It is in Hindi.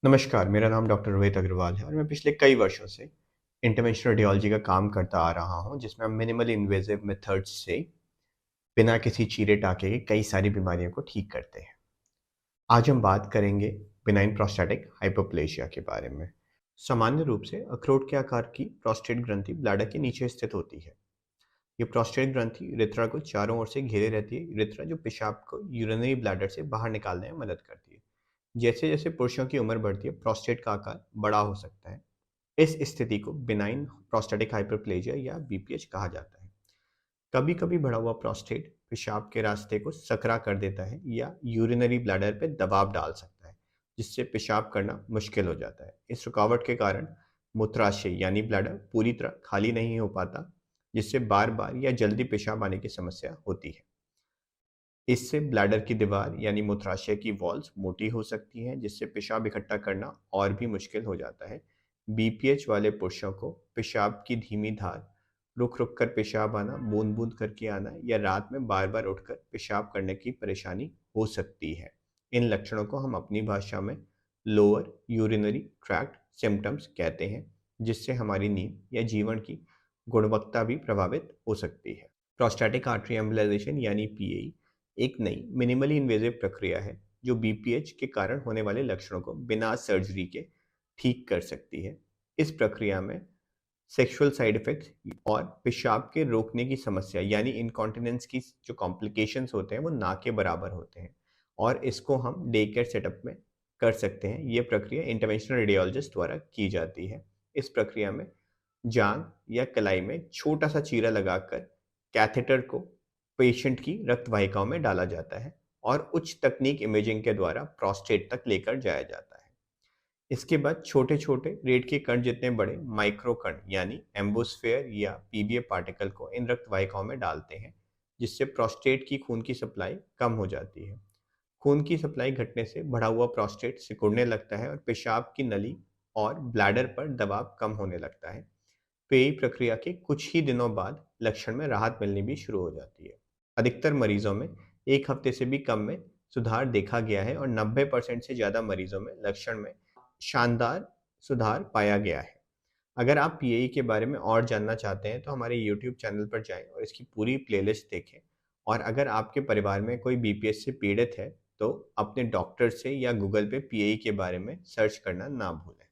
नमस्कार, मेरा नाम डॉक्टर रोहित अग्रवाल है और मैं पिछले कई वर्षों से इंटरवेंशनल रेडियोलॉजी का काम करता आ रहा हूँ, जिसमें हम मिनिमली इन्वेसिव मेथड्स से बिना किसी चीरे-टाके के कई सारी बीमारियों को ठीक करते हैं। आज हम बात करेंगे बिनाइन प्रोस्टैटिक हाइपोप्लेजिया के बारे में। सामान्य रूप से अखरोट के आकार की प्रोस्टेट ग्रंथि ब्लैडर के नीचे स्थित होती है। ये प्रोस्टेट ग्रंथि यूरेथ्रा को चारों ओर से घेरे रहती है। यूरेथ्रा जो पेशाब को यूरिनरी ब्लैडर से बाहर निकालने में मदद करती है। जैसे-जैसे पुरुषों की उम्र बढ़ती है, प्रोस्टेट का आकार बड़ा हो सकता है। इस स्थिति को बिनाइन प्रोस्टैटिक हाइपरप्लेजिया या बीपीएच कहा जाता है। कभी-कभी बढ़ा हुआ प्रोस्टेट पेशाब के रास्ते को सकरा कर देता है या यूरिनरी ब्लैडर पर दबाव डाल सकता है, जिससे पेशाब करना मुश्किल हो जाता है। इस रुकावट के कारण मूत्राशय यानी ब्लैडर पूरी तरह खाली नहीं हो पाता, जिससे बार-बार या जल्दी पेशाब आने की समस्या होती है। इससे ब्लैडर की दीवार यानी मूत्राशय की वॉल्स मोटी हो सकती हैं, जिससे पेशाब इकट्ठा करना और भी मुश्किल हो जाता है। बीपीएच वाले पुरुषों को पेशाब की धीमी धार, रुक-रुक कर पेशाब आना, बूंद-बूंद करके आना या रात में बार-बार उठकर पेशाब करने की परेशानी हो सकती है। इन लक्षणों को हम अपनी भाषा में लोअर यूरिनरी ट्रैक्ट सिम्पटम्स कहते हैं, जिससे हमारी नींद या जीवन की गुणवत्ता भी प्रभावित हो सकती है। प्रोस्टैटिक आर्टरी एम्बोलाइजेशन यानी पीएई एक नई मिनिमली इन्वेजिव प्रक्रिया है जो बीपीएच के कारण होने वाले लक्षणों को बिना सर्जरी के ठीक कर सकती है। इस प्रक्रिया में सेक्सुअल साइड इफेक्ट्स और पेशाब के रोकने की समस्या यानी इनकॉन्टिनेंस की जो कॉम्प्लिकेशंस होते हैं वो ना के बराबर होते हैं, और इसको हम डे केयर सेटअप में कर सकते हैं। ये प्रक्रिया इंटरवेंशनल रेडियोलॉजिस्ट द्वारा की जाती है। इस प्रक्रिया में जांघ या कलाई में छोटा सा चीरा लगाकर कैथेटर को पेशेंट की रक्त वाहिकाओं में डाला जाता है और उच्च तकनीक इमेजिंग के द्वारा प्रोस्टेट तक लेकर जाया जाता है। इसके बाद छोटे छोटे रेत के कण जितने बड़े माइक्रो कण यानी एम्बोस्फेयर या पीबीए पार्टिकल को इन रक्त वाहिकाओं में डालते हैं, जिससे प्रोस्टेट की खून की सप्लाई कम हो जाती है। खून की सप्लाई घटने से बढ़ा हुआ प्रोस्टेट सिकुड़ने लगता है और पेशाब की नली और ब्लैडर पर दबाव कम होने लगता है। पेय प्रक्रिया के कुछ ही दिनों बाद लक्षण में राहत मिलनी भी शुरू हो जाती है। अधिकतर मरीजों में 1 हफ्ते से भी कम में सुधार देखा गया है और 90% से ज़्यादा मरीजों में लक्षण में शानदार सुधार पाया गया है। अगर आप पीएई के बारे में और जानना चाहते हैं तो हमारे यूट्यूब चैनल पर जाएं और इसकी पूरी प्लेलिस्ट देखें। और अगर आपके परिवार में कोई बीपीएस से पीड़ित है तो अपने डॉक्टर से या गूगल पे पीएई के बारे में सर्च करना ना भूलें।